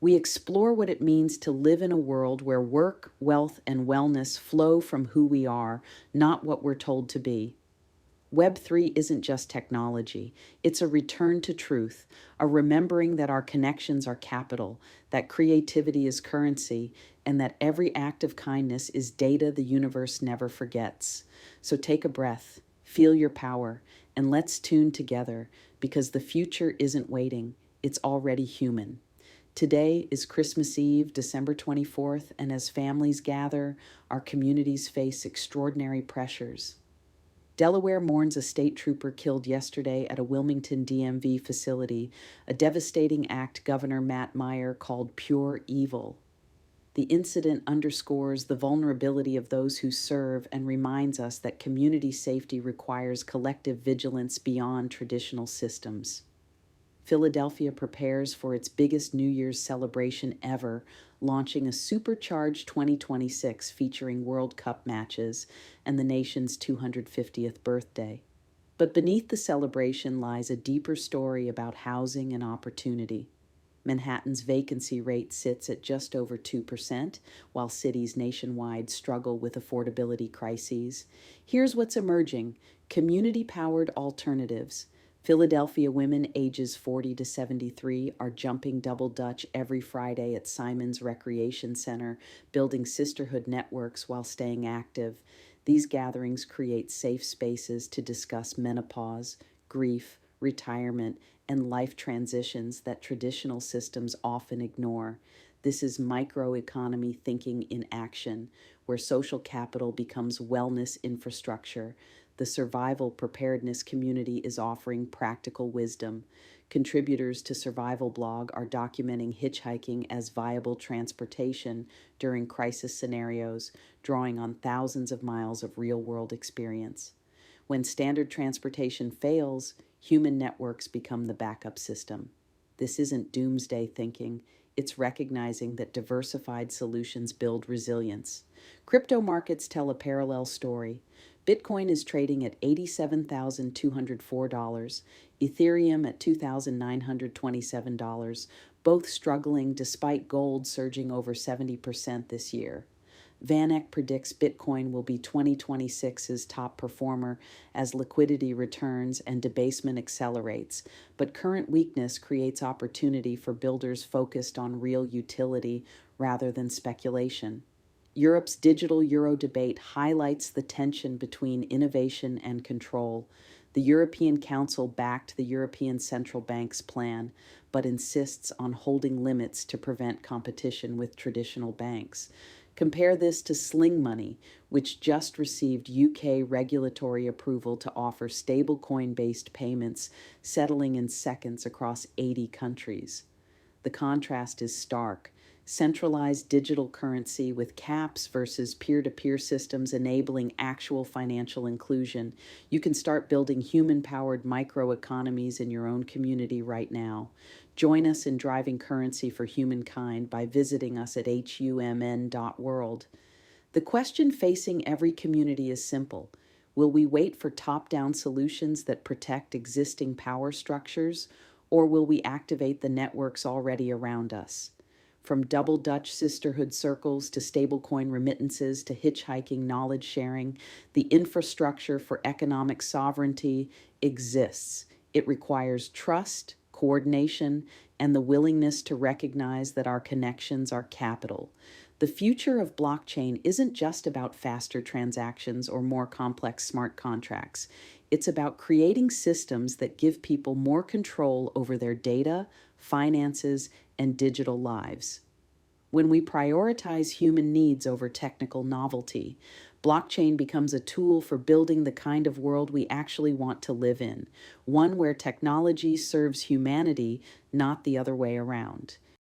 We explore what it means to live in a world where work, wealth, and wellness flow from who we are, not what we're told to be. Web3 isn't just technology, it's a return to truth, a remembering that our connections are capital, that creativity is currency, and that every act of kindness is data the universe never forgets. So take a breath, feel your power, and let's tune together because the future isn't waiting, it's already human. Today is Christmas Eve, December 24th, and as families gather, our communities face extraordinary pressures. Delaware mourns a state trooper killed yesterday at a Wilmington DMV facility, a devastating act Governor Matt Meyer called pure evil. The incident underscores the vulnerability of those who serve and reminds us that community safety requires collective vigilance beyond traditional systems. Philadelphia prepares for its biggest New Year's celebration ever, launching a supercharged 2026 featuring World Cup matches and the nation's 250th birthday. But beneath the celebration lies a deeper story about housing and opportunity. Manhattan's vacancy rate sits at just over 2%, while cities nationwide struggle with affordability crises. Here's what's emerging: community-powered alternatives. Philadelphia women ages 40 to 73 are jumping double dutch every Friday at Simon's Recreation Center, building sisterhood networks while staying active. These gatherings create safe spaces to discuss menopause, grief, retirement, and life transitions that traditional systems often ignore. This is microeconomy thinking in action, where social capital becomes wellness infrastructure. The survival preparedness community is offering practical wisdom. Contributors to Survival Blog are documenting hitchhiking as viable transportation during crisis scenarios, drawing on thousands of miles of real-world experience. When standard transportation fails, human networks become the backup system. This isn't doomsday thinking. It's recognizing that diversified solutions build resilience. Crypto markets tell a parallel story. Bitcoin is trading at $87,204, Ethereum at $2,927, both struggling despite gold surging over 70% this year. VanEck predicts Bitcoin will be 2026's top performer as liquidity returns and debasement accelerates, but current weakness creates opportunity for builders focused on real utility rather than speculation. Europe's digital euro debate highlights the tension between innovation and control. The European Council backed the European Central Bank's plan, but insists on holding limits to prevent competition with traditional banks. Compare this to Sling Money, which just received UK regulatory approval to offer stablecoin-based payments, settling in seconds across 80 countries. The contrast is stark. Centralized digital currency with caps versus peer-to-peer systems enabling actual financial inclusion. You can start building human-powered microeconomies in your own community right now. Join us in driving currency for humankind by visiting us at humn.world. The question facing every community is simple. Will we wait for top-down solutions that protect existing power structures, or will we activate the networks already around us? From double Dutch sisterhood circles to stablecoin remittances to hitchhiking knowledge sharing, the infrastructure for economic sovereignty exists. It requires trust, coordination, and the willingness to recognize that our connections are capital. The future of blockchain isn't just about faster transactions or more complex smart contracts. It's about creating systems that give people more control over their data, finances, and digital lives. When we prioritize human needs over technical novelty, blockchain becomes a tool for building the kind of world we actually want to live in, one where technology serves humanity, not the other way around.